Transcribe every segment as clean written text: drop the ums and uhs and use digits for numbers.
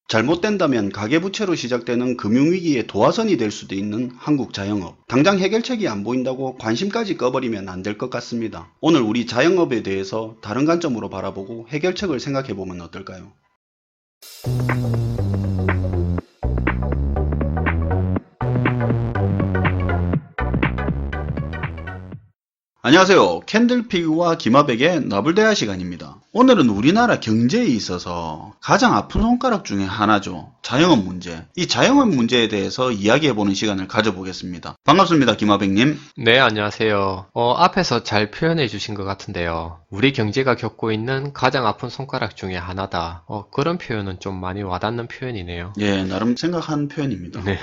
잘못된다면 가계부채로 시작되는 금융위기의 도화선이 될 수도 있는 한국 자영업. 당장 해결책이 안 보인다고 관심까지 꺼버리면 안 될 것 같습니다. 오늘 우리 자영업에 대해서 다른 관점으로 바라보고 해결책을 생각해보면 어떨까요? 안녕하세요. 캔들피그와 김하백의 나불대화 시간입니다. 오늘은 우리나라 경제에 있어서 가장 아픈 손가락 중에 하나죠. 자영업 문제. 이 자영업 문제에 대해서 이야기해보는 시간을 가져보겠습니다. 반갑습니다. 김하백님. 네, 안녕하세요. 앞에서 잘 표현해 주신 것 같은데요. 우리 경제가 겪고 있는 가장 아픈 손가락 중에 하나다. 그런 표현은 좀 많이 와닿는 표현이네요. 예, 나름 생각한 표현입니다. 네.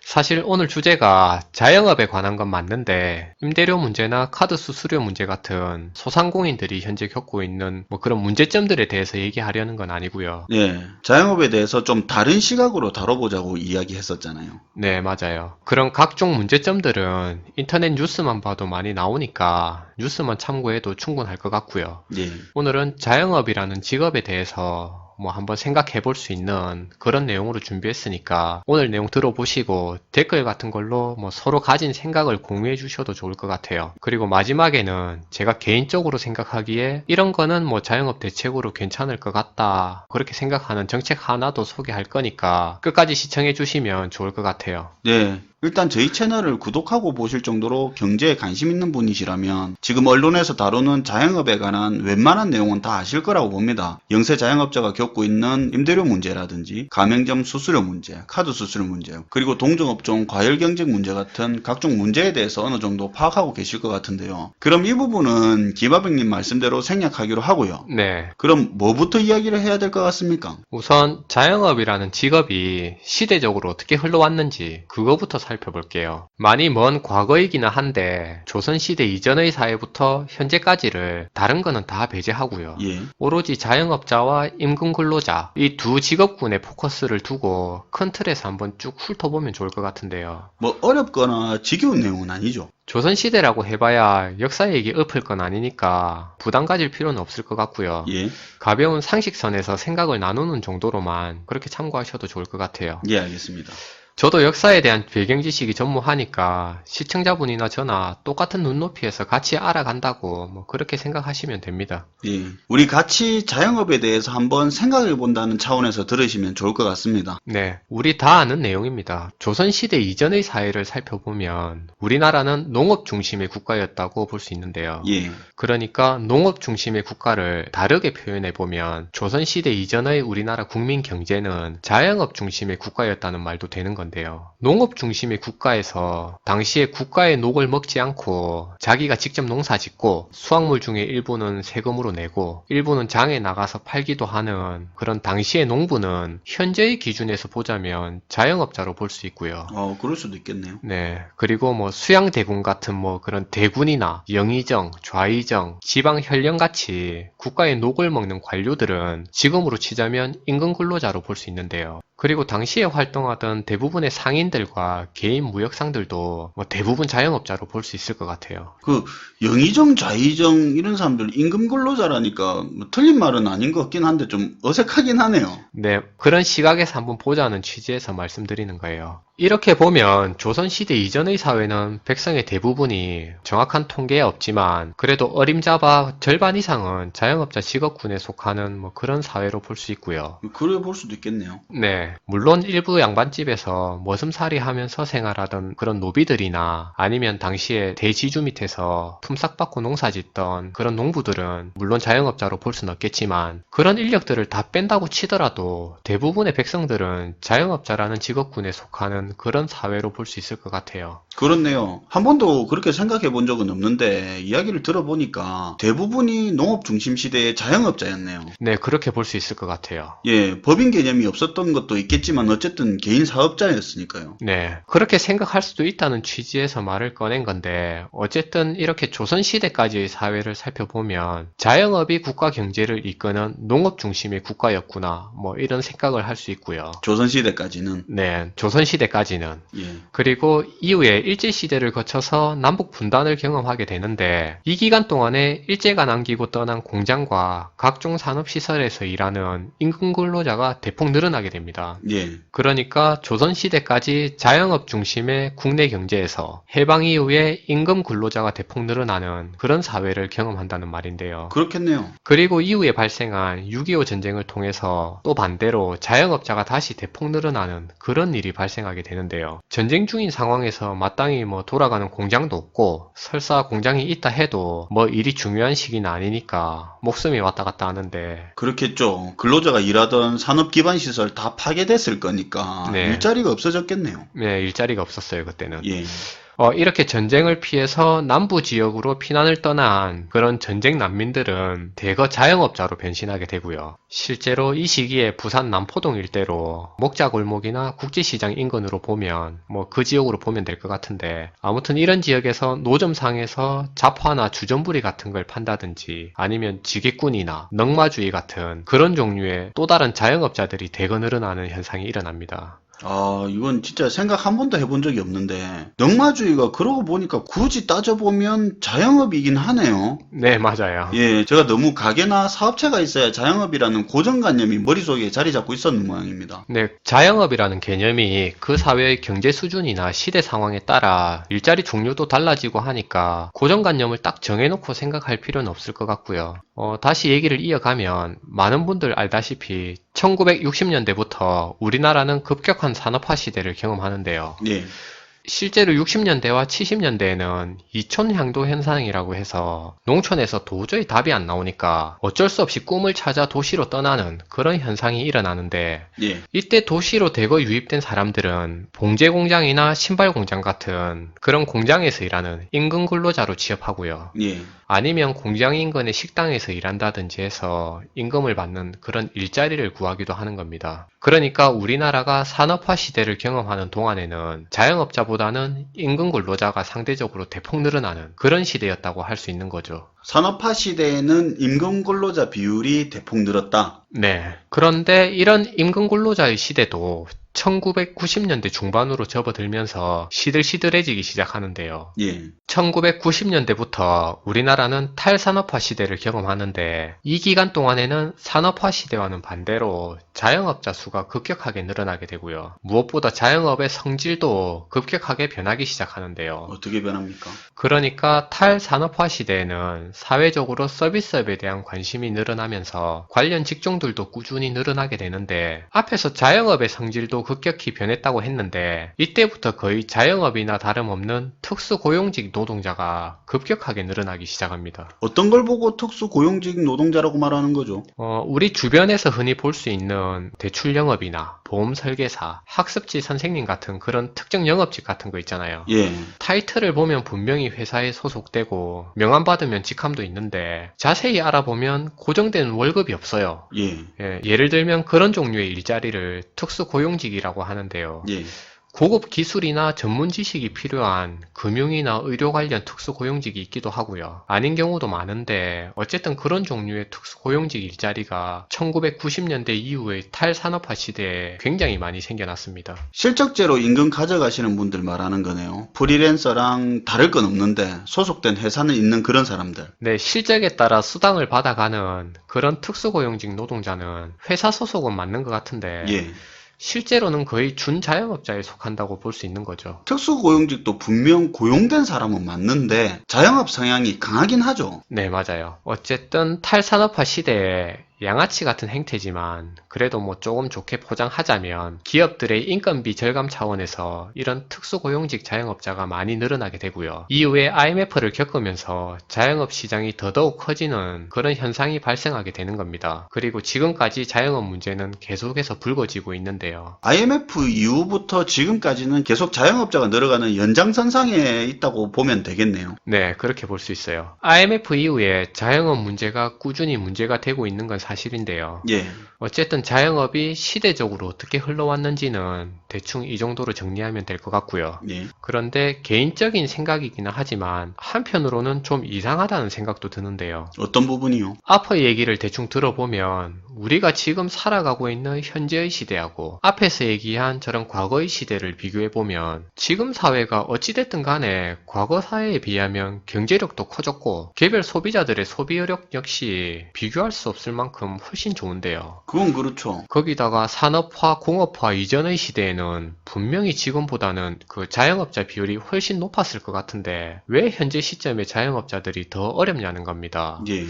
사실 오늘 주제가 자영업에 관한 건 맞는데, 임대료 문제나 카드 수수료 문제 같은 소상공인들이 현재 겪고 있는 그런 문제점들에 대해서 얘기하려는 건 아니고요. 예, 자영업에 대해서 좀 다른 시각으로 다뤄보자고 이야기했었잖아요. 네, 맞아요. 그런 각종 문제점들은 인터넷 뉴스만 봐도 많이 나오니까 뉴스만 참고해도 충분할 것 같고요. 예, 오늘은 자영업이라는 직업에 대해서 한번 생각해 볼 수 있는 그런 내용으로 준비했으니까 오늘 내용 들어보시고 댓글 같은 걸로 서로 가진 생각을 공유해 주셔도 좋을 것 같아요. 그리고 마지막에는 제가 개인적으로 생각하기에 이런 거는 자영업 대책으로 괜찮을 것 같다, 그렇게 생각하는 정책 하나도 소개할 거니까 끝까지 시청해 주시면 좋을 것 같아요. 네. 일단 저희 채널을 구독하고 보실 정도로 경제에 관심 있는 분이시라면 지금 언론에서 다루는 자영업에 관한 웬만한 내용은 다 아실 거라고 봅니다. 영세 자영업자가 겪고 있는 임대료 문제라든지 가맹점 수수료 문제, 카드 수수료 문제, 그리고 동종업종 과열 경쟁 문제 같은 각종 문제에 대해서 어느 정도 파악하고 계실 것 같은데요. 그럼 이 부분은 김하백님 말씀대로 생략하기로 하고요. 네. 그럼 뭐부터 이야기를 해야 될 것 같습니까? 우선 자영업이라는 직업이 시대적으로 어떻게 흘러왔는지 그거부터 살펴볼게요. 많이 먼 과거이기는 한데 조선시대 이전의 사회부터 현재까지를 다른 거는 다 배제하고요. 예. 오로지 자영업자와 임금 근로자, 이 두 직업군에 포커스를 두고 큰 틀에서 한번 쭉 훑어보면 좋을 것 같은데요. 어렵거나 지겨운 내용은 아니죠. 조선시대라고 해봐야 역사 얘기 엎을 건 아니니까 부담 가질 필요는 없을 것 같고요. 예. 가벼운 상식선에서 생각을 나누는 정도로만 그렇게 참고하셔도 좋을 것 같아요. 예, 알겠습니다. 저도 역사에 대한 배경 지식이 전무하니까 시청자분이나 저나 똑같은 눈높이에서 같이 알아간다고 그렇게 생각하시면 됩니다. 예. 우리 같이 자영업에 대해서 한번 생각해 본다는 차원에서 들으시면 좋을 것 같습니다. 네, 우리 다 아는 내용입니다. 조선시대 이전의 사회를 살펴보면 우리나라는 농업 중심의 국가였다고 볼 수 있는데요. 예. 그러니까 농업 중심의 국가를 다르게 표현해보면 조선시대 이전의 우리나라 국민 경제는 자영업 중심의 국가였다는 말도 되는 건데요. 농업 중심의 국가에서 당시에 국가의 녹을 먹지 않고 자기가 직접 농사 짓고 수확물 중에 일부는 세금으로 내고 일부는 장에 나가서 팔기도 하는 그런 당시의 농부는 현재의 기준에서 보자면 자영업자로 볼 수 있고요. 그럴 수도 있겠네요. 네. 그리고 수양대군 같은 그런 대군이나 영의정, 좌의정, 지방현령같이 국가의 녹을 먹는 관료들은 지금으로 치자면 임금 근로자로 볼 수 있는데요. 그리고 당시에 활동하던 대부분의 상인들과 개인 무역상들도 대부분 자영업자로 볼 수 있을 것 같아요. 영의정, 좌의정 이런 사람들 임금 근로자라니까 틀린 말은 아닌 것 같긴 한데 좀 어색하긴 하네요. 네, 그런 시각에서 한번 보자는 취지에서 말씀드리는 거예요. 이렇게 보면 조선시대 이전의 사회는 백성의 대부분이 정확한 통계에 없지만 그래도 어림잡아 절반 이상은 자영업자 직업군에 속하는 그런 사회로 볼 수 있고요. 그래 볼 수도 있겠네요. 네, 물론 일부 양반집에서 머슴살이 하면서 생활하던 그런 노비들이나 아니면 당시에 대지주 밑에서 품삯받고 농사짓던 그런 농부들은 물론 자영업자로 볼 수는 없겠지만 그런 인력들을 다 뺀다고 치더라도 대부분의 백성들은 자영업자라는 직업군에 속하는 그런 사회로 볼 수 있을 것 같아요. 그렇네요. 한 번도 그렇게 생각해 본 적은 없는데 이야기를 들어보니까 대부분이 농업 중심 시대의 자영업자였네요. 네, 그렇게 볼 수 있을 것 같아요. 예, 법인 개념이 없었던 것도 있겠지만 어쨌든 개인 사업자였으니까요. 네, 그렇게 생각할 수도 있다는 취지에서 말을 꺼낸 건데 어쨌든 이렇게 조선시대까지의 사회를 살펴보면 자영업이 국가 경제를 이끄는 농업 중심의 국가였구나 이런 생각을 할 수 있고요. 조선시대까지는. 네, 조선시대까지 때까지는. 예. 그리고 이후에 일제시대를 거쳐서 남북 분단을 경험하게 되는데 이 기간 동안에 일제가 남기고 떠난 공장과 각종 산업시설에서 일하는 임금 근로자가 대폭 늘어나게 됩니다. 예. 그러니까 조선시대까지 자영업 중심의 국내 경제에서 해방 이후에 임금 근로자가 대폭 늘어나는 그런 사회를 경험한다는 말인데요. 그렇겠네요. 그리고 이후에 발생한 6.25 전쟁을 통해서 또 반대로 자영업자가 다시 대폭 늘어나는 그런 일이 발생하게 되는데요. 전쟁 중인 상황에서 마땅히 돌아가는 공장도 없고 설사 공장이 있다 해도 일이 중요한 시기는 아니니까 목숨이 왔다 갔다 하는데 그렇겠죠. 근로자가 일하던 산업 기반 시설 다 파괴됐을 거니까 네. 일자리가 없어졌겠네요. 네, 일자리가 없었어요, 그때는. 예. 이렇게 전쟁을 피해서 남부 지역으로 피난을 떠난 그런 전쟁 난민들은 대거 자영업자로 변신하게 되고요. 실제로 이 시기에 부산 남포동 일대로 목자골목이나 국지시장 인근으로 보면 그 지역으로 보면 될 것 같은데 아무튼 이런 지역에서 노점상에서 잡화나 주전부리 같은 걸 판다든지 아니면 지게꾼이나 넝마주의 같은 그런 종류의 또 다른 자영업자들이 대거 늘어나는 현상이 일어납니다. 아, 이건 진짜 생각 한 번도 해본 적이 없는데 넝마주의가 그러고 보니까 굳이 따져보면 자영업이긴 하네요. 네, 맞아요. 예, 제가 너무 가게나 사업체가 있어야 자영업이라는 고정관념이 머릿속에 자리 잡고 있었는 모양입니다. 네, 자영업이라는 개념이 그 사회의 경제 수준이나 시대 상황에 따라 일자리 종류도 달라지고 하니까 고정관념을 딱 정해놓고 생각할 필요는 없을 것 같고요. 다시 얘기를 이어가면 많은 분들 알다시피 1960년대부터 우리나라는 급격한 산업화 시대를 경험하는데요. 예. 실제로 60년대와 70년대에는 이촌향도 현상이라고 해서 농촌에서 도저히 답이 안 나오니까 어쩔 수 없이 꿈을 찾아 도시로 떠나는 그런 현상이 일어나는데 예. 이때 도시로 대거 유입된 사람들은 봉제 공장이나 신발 공장 같은 그런 공장에서 일하는 임금 근로자로 취업하고요. 예. 아니면 공장 인근의 식당에서 일한다든지 해서 임금을 받는 그런 일자리를 구하기도 하는 겁니다. 그러니까 우리나라가 산업화 시대를 경험하는 동안에는 자영업자보다는 임금 근로자가 상대적으로 대폭 늘어나는 그런 시대였다고 할 수 있는 거죠. 산업화 시대에는 임금 근로자 비율이 대폭 늘었다. 네. 그런데 이런 임금 근로자의 시대도 1990년대 중반으로 접어들면서 시들시들해지기 시작하는데요. 예. 1990년대부터 우리나라는 탈산업화 시대를 경험하는데 이 기간 동안에는 산업화 시대와는 반대로 자영업자 수가 급격하게 늘어나게 되고요. 무엇보다 자영업의 성질도 급격하게 변하기 시작하는데요. 어떻게 변합니까? 그러니까 탈산업화 시대에는 사회적으로 서비스업에 대한 관심이 늘어나면서 관련 직종들도 꾸준히 늘어나게 되는데 앞에서 자영업의 성질도 급격히 변했다고 했는데 이때부터 거의 자영업이나 다름없는 특수고용직 노동자가 급격하게 늘어나기 시작합니다. 어떤 걸 보고 특수 고용직 노동자라고 말하는 거죠? 우리 주변에서 흔히 볼 수 있는 대출 영업이나 보험 설계사, 학습지 선생님 같은 그런 특정 영업직 같은 거 있잖아요. 예. 타이틀을 보면 분명히 회사에 소속되고 명함 받으면 직함도 있는데 자세히 알아보면 고정된 월급이 없어요. 예. 예를 들면 그런 종류의 일자리를 특수고용직이라고 하는데요. 예. 고급 기술이나 전문 지식이 필요한 금융이나 의료 관련 특수고용직이 있기도 하고요. 아닌 경우도 많은데 어쨌든 그런 종류의 특수고용직 일자리가 1990년대 이후의 탈산업화 시대에 굉장히 많이 생겨났습니다. 실적제로 임금 가져가시는 분들 말하는 거네요. 프리랜서랑 다를 건 없는데 소속된 회사는 있는 그런 사람들. 네, 실적에 따라 수당을 받아가는 그런 특수고용직 노동자는 회사 소속은 맞는 것 같은데 예. 실제로는 거의 준자영업자에 속한다고 볼 수 있는 거죠. 특수고용직도 분명 고용된 사람은 맞는데 자영업 성향이 강하긴 하죠. 네, 맞아요. 어쨌든 탈산업화 시대에 양아치 같은 행태지만 그래도 조금 좋게 포장하자면 기업들의 인건비 절감 차원에서 이런 특수고용직 자영업자가 많이 늘어나게 되고요. 이후에 IMF를 겪으면서 자영업 시장이 더더욱 커지는 그런 현상이 발생하게 되는 겁니다. 그리고 지금까지 자영업 문제는 계속해서 불거지고 있는데요. IMF 이후부터 지금까지는 계속 자영업자가 늘어가는 연장선상에 있다고 보면 되겠네요. 네, 그렇게 볼 수 있어요. IMF 이후에 자영업 문제가 꾸준히 문제가 되고 있는 건 사실인데요. 예. 어쨌든 자영업이 시대적으로 어떻게 흘러왔는지는 대충 이 정도로 정리하면 될 것 같고요. 예. 그런데 개인적인 생각이기는 하지만 한편으로는 좀 이상하다는 생각도 드는데요. 어떤 부분이요? 앞의 얘기를 대충 들어보면 우리가 지금 살아가고 있는 현재의 시대하고 앞에서 얘기한 저런 과거의 시대를 비교해보면 지금 사회가 어찌됐든 간에 과거 사회에 비하면 경제력도 커졌고 개별 소비자들의 소비력 역시 비교할 수 없을 만큼 훨씬 좋은데요. 그건 그렇죠. 거기다가 산업화, 공업화 이전의 시대에는 분명히 지금보다는 그 자영업자 비율이 훨씬 높았을 것 같은데 왜 현재 시점에 자영업자들이 더 어렵냐는 겁니다. 예.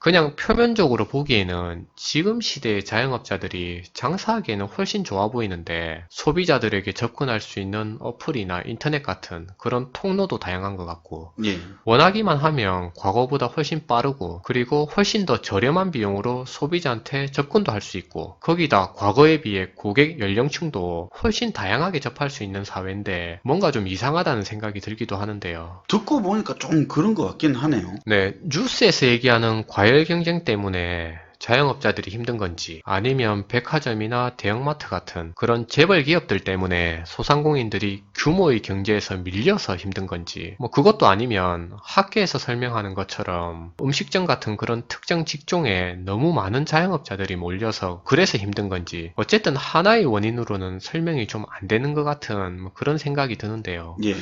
그냥 표면적으로 보기에는 지금 시대의 자영업자들이 장사하기에는 훨씬 좋아 보이는데 소비자들에게 접근할 수 있는 어플이나 인터넷 같은 그런 통로도 다양한 것 같고 예. 원하기만 하면 과거보다 훨씬 빠르고 그리고 훨씬 더 저렴한 비용으로 소비자한테 접근도 할 수 있고 거기다 과거에 비해 고객 연령층도 훨씬 다양하게 접할 수 있는 사회인데 뭔가 좀 이상하다는 생각이 들기도 하는데요. 듣고 보니까 좀 그런 것 같긴 하네요. 네, 뉴스에서 얘기하는 과열 경쟁 때문에 자영업자들이 힘든 건지 아니면 백화점이나 대형마트 같은 그런 재벌 기업들 때문에 소상공인들이 규모의 경제에서 밀려서 힘든 건지 뭐 그것도 아니면 학계에서 설명하는 것처럼 음식점 같은 그런 특정 직종에 너무 많은 자영업자들이 몰려서 그래서 힘든 건지 어쨌든 하나의 원인으로는 설명이 좀 안 되는 것 같은 뭐 그런 생각이 드는데요. 예.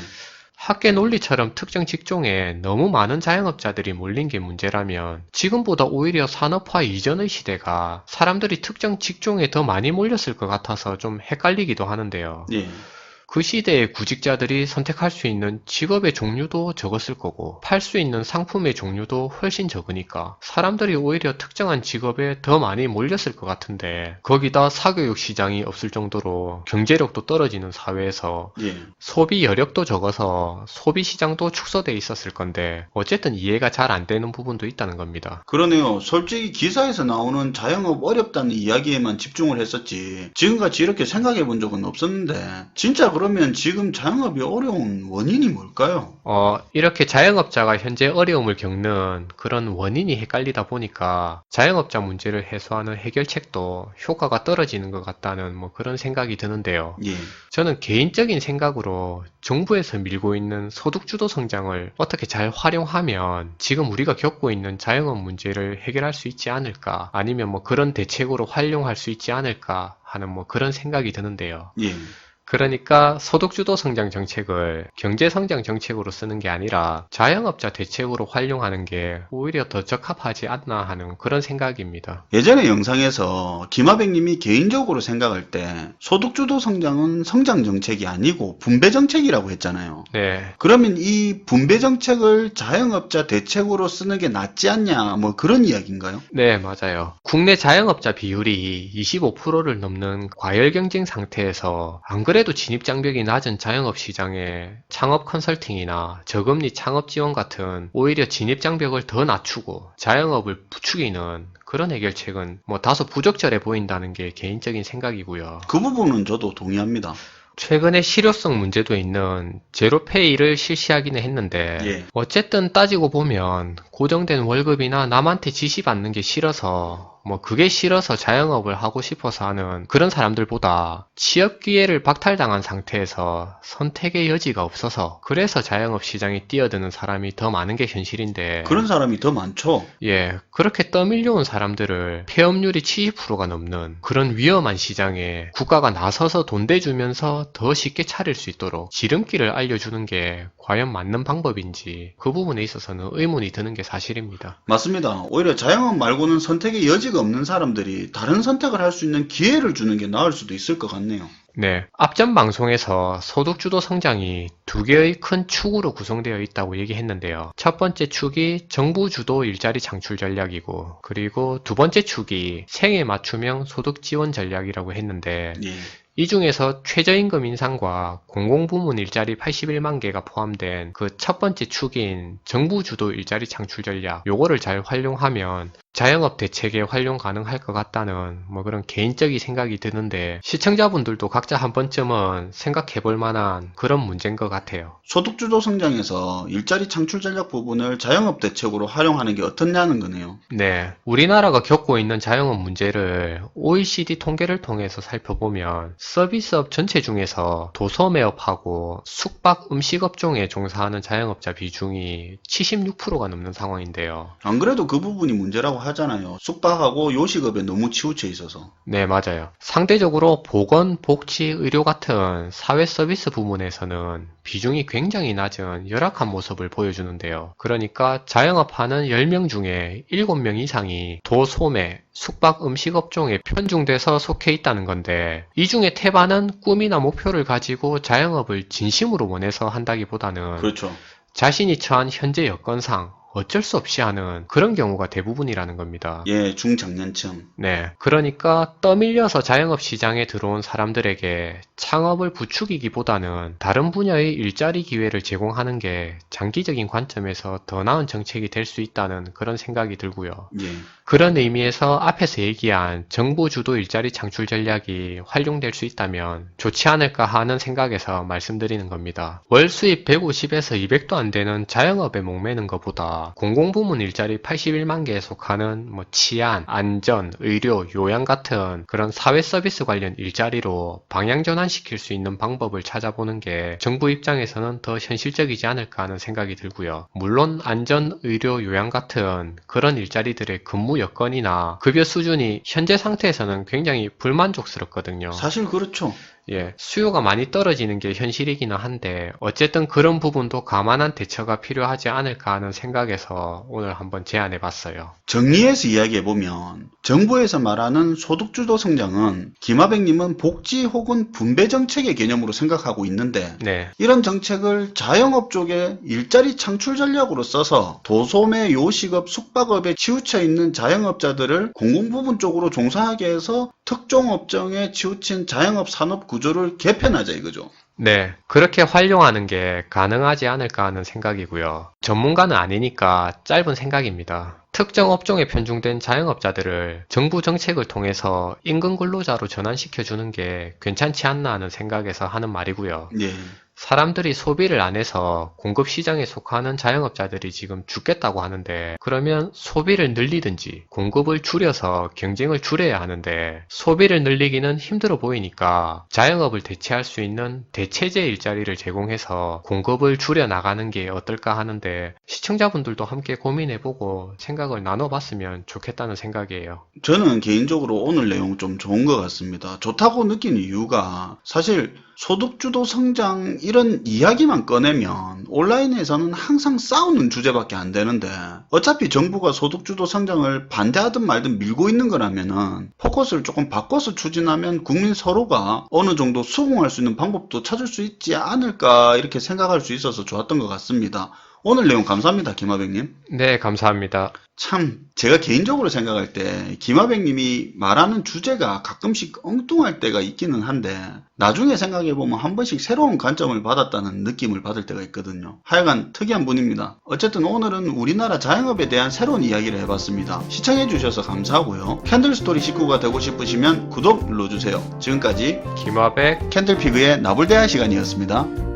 학계 논리처럼 특정 직종에 너무 많은 자영업자들이 몰린 게 문제라면 지금보다 오히려 산업화 이전의 시대가 사람들이 특정 직종에 더 많이 몰렸을 것 같아서 좀 헷갈리기도 하는데요. 예. 그 시대의 구직자들이 선택할 수 있는 직업의 종류도 적었을 거고 팔 수 있는 상품의 종류도 훨씬 적으니까 사람들이 오히려 특정한 직업에 더 많이 몰렸을 것 같은데 거기다 사교육 시장이 없을 정도로 경제력도 떨어지는 사회에서 예. 소비 여력도 적어서 소비 시장도 축소돼 있었을 건데 어쨌든 이해가 잘 안 되는 부분도 있다는 겁니다. 그러네요. 솔직히 기사에서 나오는 자영업 어렵다는 이야기에만 집중을 했었지. 지금같이 이렇게 생각해 본 적은 없었는데 진짜 그러면 지금 자영업이 어려운 원인이 뭘까요? 이렇게 자영업자가 현재 어려움을 겪는 그런 원인이 헷갈리다 보니까 자영업자 문제를 해소하는 해결책도 효과가 떨어지는 것 같다는 뭐 그런 생각이 드는데요. 예. 저는 개인적인 생각으로 정부에서 밀고 있는 소득주도 성장을 어떻게 잘 활용하면 지금 우리가 겪고 있는 자영업 문제를 해결할 수 있지 않을까 아니면 뭐 그런 대책으로 활용할 수 있지 않을까 하는 뭐 그런 생각이 드는데요. 예. 그러니까 소득주도 성장 정책을 경제성장 정책으로 쓰는 게 아니라 자영업자 대책으로 활용하는 게 오히려 더 적합하지 않나 하는 그런 생각입니다. 예전에 영상에서 김하백님이 개인적으로 생각할 때 소득주도 성장은 성장 정책이 아니고 분배 정책이라고 했잖아요. 네. 그러면 이 분배 정책을 자영업자 대책으로 쓰는 게 낫지 않냐 뭐 그런 이야기인가요? 네, 맞아요. 국내 자영업자 비율이 25%를 넘는 과열 경쟁 상태에서 안 그래도 진입 장벽이 낮은 자영업 시장에 창업 컨설팅이나 저금리 창업 지원 같은 오히려 진입 장벽을 더 낮추고 자영업을 부추기는 그런 해결책은 뭐 다소 부적절해 보인다는 게 개인적인 생각이고요. 그 부분은 저도 동의합니다. 최근에 실효성 문제도 있는 제로페이를 실시하기는 했는데 예. 어쨌든 따지고 보면 고정된 월급이나 남한테 지시받는 게 싫어서 뭐 그게 싫어서 자영업을 하고 싶어서 하는 그런 사람들보다 취업 기회를 박탈당한 상태에서 선택의 여지가 없어서 그래서 자영업 시장에 뛰어드는 사람이 더 많은 게 현실인데 그런 사람이 더 많죠. 예, 그렇게 떠밀려온 사람들을 폐업률이 70%가 넘는 그런 위험한 시장에 국가가 나서서 돈 대주면서 더 쉽게 차릴 수 있도록 지름길을 알려주는 게 과연 맞는 방법인지 그 부분에 있어서는 의문이 드는 게 사실입니다. 맞습니다. 오히려 자영업 말고는 선택의 여지가 없는 사람들이 다른 선택을 할 수 있는 기회를 주는 게 나을 수도 있을 것 같네요. 네, 앞전 방송에서 소득주도 성장이 두 개의 큰 축으로 구성되어 있다고 얘기했는데요. 첫 번째 축이 정부 주도 일자리 창출 전략이고 그리고 두 번째 축이 생애 맞춤형 소득 지원 전략이라고 했는데 예. 이 중에서 최저임금 인상과 공공부문 일자리 81만 개가 포함된 그 첫 번째 축인 정부 주도 일자리 창출 전략 요거를 잘 활용하면 자영업 대책에 활용 가능할 것 같다는 그런 개인적인 생각이 드는데 시청자분들도 각자 한 번쯤은 생각해 볼 만한 그런 문제인 것 같아요. 소득주도 성장에서 일자리 창출 전략 부분을 자영업 대책으로 활용하는 게 어떻냐는 거네요. 네, 우리나라가 겪고 있는 자영업 문제를 OECD 통계를 통해서 살펴보면 서비스업 전체 중에서 도소매업하고 숙박 음식업종에 종사하는 자영업자 비중이 76%가 넘는 상황인데요. 안 그래도 그 부분이 문제라고 하잖아요. 숙박하고 요식업에 너무 치우쳐 있어서. 네, 맞아요. 상대적으로 보건, 복지, 의료 같은 사회 서비스 부문에서는 비중이 굉장히 낮은 열악한 모습을 보여주는데요. 그러니까 자영업하는 10명 중에 7명 이상이 도소매, 숙박 음식업종에 편중돼서 속해 있다는 건데 이 중에 태반은 꿈이나 목표를 가지고 자영업을 진심으로 원해서 한다기보다는 그렇죠. 자신이 처한 현재 여건상 어쩔 수 없이 하는 그런 경우가 대부분이라는 겁니다. 예, 중장년층. 네. 그러니까 떠밀려서 자영업 시장에 들어온 사람들에게 창업을 부추기기보다는 다른 분야의 일자리 기회를 제공하는 게 장기적인 관점에서 더 나은 정책이 될 수 있다는 그런 생각이 들고요. 예. 그런 의미에서 앞에서 얘기한 정부 주도 일자리 창출 전략이 활용될 수 있다면 좋지 않을까 하는 생각에서 말씀드리는 겁니다. 월 수입 150에서 200도 안 되는 자영업에 목매는 것보다 공공부문 일자리 81만 개에 속하는 치안, 안전, 의료, 요양 같은 그런 사회 서비스 관련 일자리로 방향 전환시킬 수 있는 방법을 찾아보는 게 정부 입장에서는 더 현실적이지 않을까 하는 생각이 들고요. 물론 안전, 의료, 요양 같은 그런 일자리들의 근무 여건이나 급여 수준이 현재 상태에서는 굉장히 불만족스럽거든요. 사실 그렇죠. 예, 수요가 많이 떨어지는 게 현실이기는 한데 어쨌든 그런 부분도 감안한 대처가 필요하지 않을까 하는 생각에서 오늘 한번 제안해 봤어요. 정리해서 이야기해보면 정부에서 말하는 소득주도 성장은 김하백님은 복지 혹은 분배 정책의 개념으로 생각하고 있는데 네, 이런 정책을 자영업 쪽에 일자리 창출 전략으로 써서 도소매, 요식업, 숙박업에 치우쳐 있는 자영업자들을 공공부문 쪽으로 종사하게 해서 특종업종에 치우친 자영업 산업 구조를 개편하자 이거죠. 네, 그렇게 활용하는 게 가능하지 않을까 하는 생각이고요. 전문가는 아니니까 짧은 생각입니다. 특정 업종에 편중된 자영업자들을 정부 정책을 통해서 임금 근로자로 전환시켜주는 게 괜찮지 않나 하는 생각에서 하는 말이고요. 예. 사람들이 소비를 안 해서 공급 시장에 속하는 자영업자들이 지금 죽겠다고 하는데 그러면 소비를 늘리든지 공급을 줄여서 경쟁을 줄여야 하는데 소비를 늘리기는 힘들어 보이니까 자영업을 대체할 수 있는 대체제 일자리를 제공해서 공급을 줄여 나가는 게 어떨까 하는데 시청자분들도 함께 고민해보고 생각을 나눠봤으면 좋겠다는 생각이에요. 저는 개인적으로 오늘 내용 좀 좋은 것 같습니다. 좋다고 느낀 이유가 사실 소득주도 성장 이런 이야기만 꺼내면 온라인에서는 항상 싸우는 주제밖에 안 되는데 어차피 정부가 소득주도 성장을 반대하든 말든 밀고 있는 거라면은 포커스를 조금 바꿔서 추진하면 국민 서로가 어느 정도 수긍할 수 있는 방법도 찾을 수 있지 않을까 이렇게 생각할 수 있어서 좋았던 것 같습니다. 오늘 내용 감사합니다, 김하백님. 네, 감사합니다. 참 제가 개인적으로 생각할 때 김하백님이 말하는 주제가 가끔씩 엉뚱할 때가 있기는 한데 나중에 생각해보면 한 번씩 새로운 관점을 받았다는 느낌을 받을 때가 있거든요. 하여간 특이한 분입니다. 어쨌든 오늘은 우리나라 자영업에 대한 새로운 이야기를 해봤습니다. 시청해주셔서 감사하고요. 캔들스토리 식구가 되고 싶으시면 구독 눌러주세요. 지금까지 김화백 캔들피그의 나불대화 시간이었습니다.